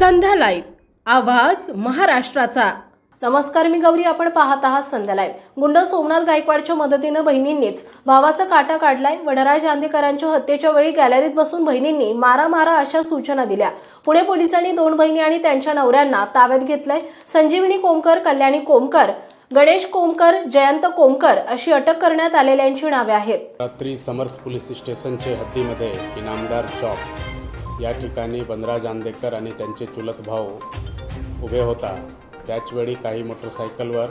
संध्या live आवाज महाराष्ट्राचा। नमस्कार, मी गौरी, आपण पाहत आहात संध्या लाईव्ह। गुंड सोमनाथ गायकवाडच्या मदतीने बहिणींनीच भावाचा काटा काढलाय। वडराज चांदेकरांच्या हत्येच्या वेळी गॅलरीत बसून बहिणींनी मारा मारा अशा सूचना दिल्या। पुणे पोलिसांनी 2 बहिणी आणि त्यांच्या नवऱ्यांना ताब्यात घेतलंय। संजीवनी कोमकर, कल्याणी कोमकर, गणेश कोमकर, जयंत कोमकर अशी अटक करण्यात आलेल्यांची नावे आहेत। रात्री समर्थ पोलीस स्टेशनचे हद्दीमध्ये इनामदार चौक या ठिकाणी वनराज चांदेकर आणि त्यांचे चुलत भाऊ उभे होता। त्याचवेळी काही मोटरसायकलवर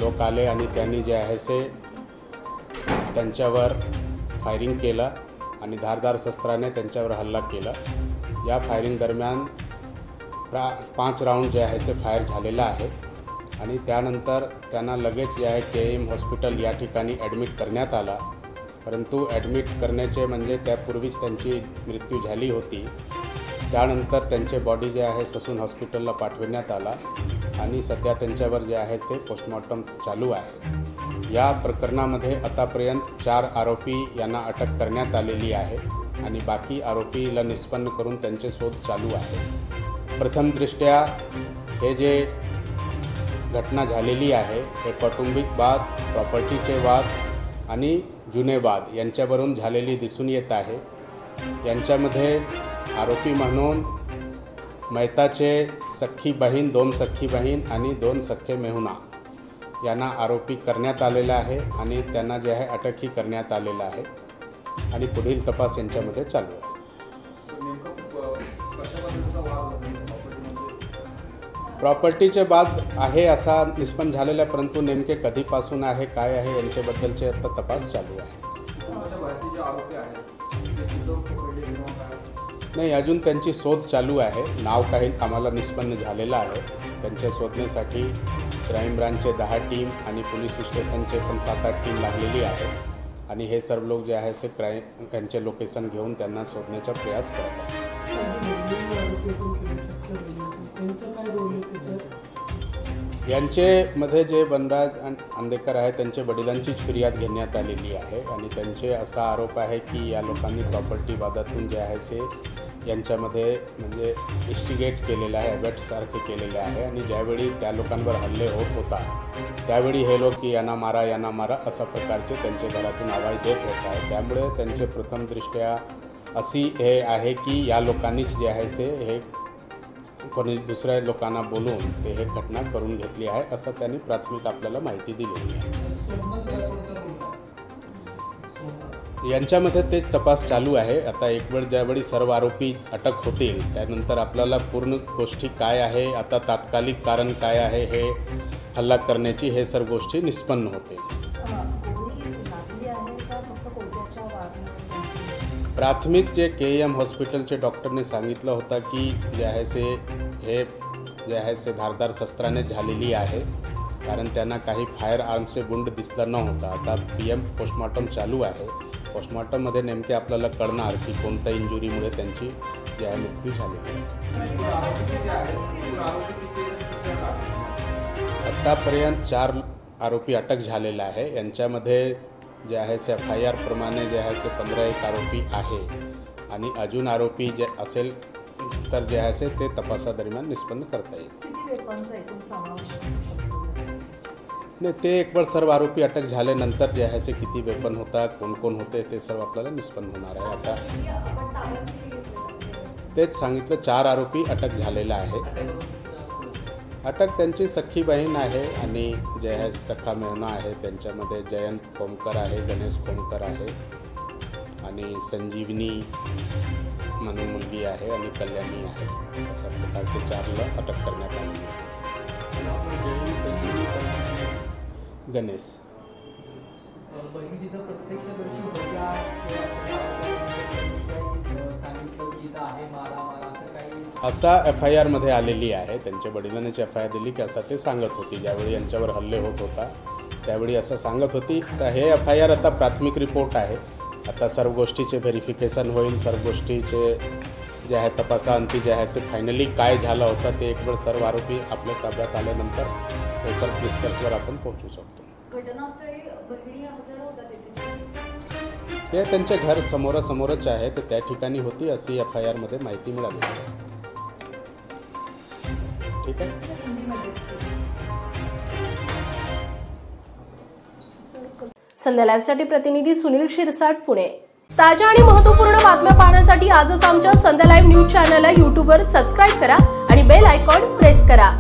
लोक आले आणि त्यांनी जे आहे से त्यांच्यावर फायरिंग केलं आणि धारदार शस्त्राने त्यांच्यावर हल्ला केला। या फायरिंग दरम्यान 5 राऊंड जे आहे से फायर झालेला आहे आणि त्यानंतर त्यांना लगेच जे आहे KM हॉस्पिटल या ठिकाणी ॲडमिट करण्यात आला। परंतु ॲडमिट करण्याचे म्हणजे त्यापूर्वीच त्यांची मृत्यू झाली होती। त्यानंतर त्यांचे बॉडी जे आहे ससून हॉस्पिटलला पाठवण्यात आला आणि सध्या त्यांच्यावर जे आहे से पोस्टमॉर्टम चालू आहे। या प्रकरणामध्ये आतापर्यंत 4 आरोपी यांना अटक करण्यात आलेली आहे आणि बाकी आरोपीला निष्पन्न करून त्यांचे शोध चालू आहे। प्रथमदृष्ट्या हे जे घटना झालेली आहे हे कौटुंबिक वाद, प्रॉपर्टीचे वाद आणि जुने वाद यांच्यावरून झालेली दिसून येत आहे। यांच्यामध्ये आरोपी म्हणून मैताचे सख्खी बहीण, 2 सख्खी बहीण आणि 2 सख्खे मेहुणा यांना आरोपी करण्यात आलेला आहे आणि त्यांना जे आहे अटकही करण्यात आलेला आहे आणि पुढील तपास यांच्यामध्ये चालू आहे। प्रॉपर्टीचे वाद आहे असा निष्पन्न झालेला, परंतु नेमके कधीपासून आहे, काय आहे यांच्याबद्दलचे आता तपास चालू आहे। नाही, अजून त्यांची शोध चालू आहे। नाव काही आम्हाला निष्पन्न झालेलं आहे। त्यांच्या शोधण्यासाठी क्राईम ब्रांचचे 10 टीम आणि पोलीस स्टेशनचे पण 7-8 टीम लागलेली आहे आणि हे सर्व लोक जे आहे से यांचे लोकेशन घेऊन त्यांना शोधण्याचा प्रयास करत आहेत। यांच्यामध्ये जे वनराज चांदेकर आहे त्यांच्या वडिलांचीच फिर्याद घेण्यात आलेली आहे आणि त्यांचे असा आरोप आहे की या लोकांनी प्रॉपर्टी वादातून जे आहे से यांच्यामध्ये म्हणजे इन्स्टिगेट केलेलं आहे, अबॅटसारखे केलेले आहे आणि ज्यावेळी त्या लोकांवर हल्ले होत होता त्यावेळी हे लोक की यांना मारा अशा प्रकारचे त्यांच्या घरातून आवाज देत होता आहे। त्यामुळे त्यांचे प्रथमदृष्ट्या अशी हे आहे की या लोकांनीच जे आहे से हे कोणी दुसऱ्या लोकांना बोलून ते हे घटना करून घेतली आहे असं त्यांनी प्राथमिक आपल्याला माहिती दिलेली आहे। यांच्यामध्ये तेच तपास चालू आहे। आता एक वेळ ज्यावेळी सर्व आरोपी अटक होतील त्यानंतर आपल्याला पूर्ण गोष्टी काय आहे, आता तात्कालिक कारण काय आहे हे हल्ला करण्याची, हे सर्व गोष्टी निष्पन्न होतील। प्राथमिक जे KM हॉस्पिटलचे डॉक्टरने सांगितलं होतं की जे आहे से हे जे आहे से धारदार शस्त्राने झालेली आहे, कारण त्यांना काही फायर आर्मचे गुंड दिसला नव्हता। आता PM पोस्टमॉर्टम चालू आहे। पोस्टमॉर्टममध्ये नेमके आपल्याला कळणार की कोणत्या इंजुरीमुळे त्यांची जे आहे मृत्यू झालेली आहे। आत्तापर्यंत 4 आरोपी अटक झालेला आहे। यांच्यामध्ये जे आहे से FIR प्रमाणे जे आहे से 15 आरोपी आहे आणि अजून आरोपी जे असेल तर जे आहे से ते तपासादरम्यान निष्पन्न करता येईल। नाही, ते एक वेळ सर्व आरोपी अटक झाल्यानंतर जे आहे से किती वेपन होता, कोण कोण होते ते सर्व आपल्याला निष्पन्न होणार आहे। आता तेच सांगितलं, 4 आरोपी अटक झालेला आहे। अटक त्यांची सख्खी बहीण आहे आणि जे आहे सखा मेहुणा आहे, त्यांच्यामध्ये जयंत कोमकर आहे, गणेश कोमकर आहे आणि संजीवनी म्हणून मुलगी आहे आणि कल्याणी आहे। अशा प्रकारचे 4ला अटक करण्यात आली आहे। गणेश असा FIR मध्ये आलेली आहे। त्यांच्या वडिलांनीच FIR दिली की असं ते सांगत होती। ज्यावेळी यांच्यावर हल्ले होत होता त्यावेळी असं सांगत होती। तर हे FIR आता प्राथमिक रिपोर्ट आहे। आता सर्व गोष्टीचे व्हेरिफिकेशन होईल, सर्व गोष्टीचे जे आहे तपासाअंती जे आहे ते फायनली काय झालं होतं ते एक वेळ सर्व आरोपी आपल्या ताब्यात आल्यानंतर हे सर्व निष्कर्षवर आपण पोहोचू शकतो। घटनास्थळी बहिणी हजर होतात ते त्यांचे घर समोरासमोरच आहे, तर त्या ठिकाणी होती अशी FIR मध्ये माहिती मिळाली आहे। ठीक आहे. संध्या लाईव्हसाठी प्रतिनिधी सुनील शिरसाट, पुणे. ताज्या आणि महत्त्वपूर्ण बातम्या पाहण्यासाठी आजच आमच्या संध्या लाईव्ह न्यूज चॅनलला यूट्यूबवर सबस्क्राईब करा आणि बेल आयकॉन प्रेस करा.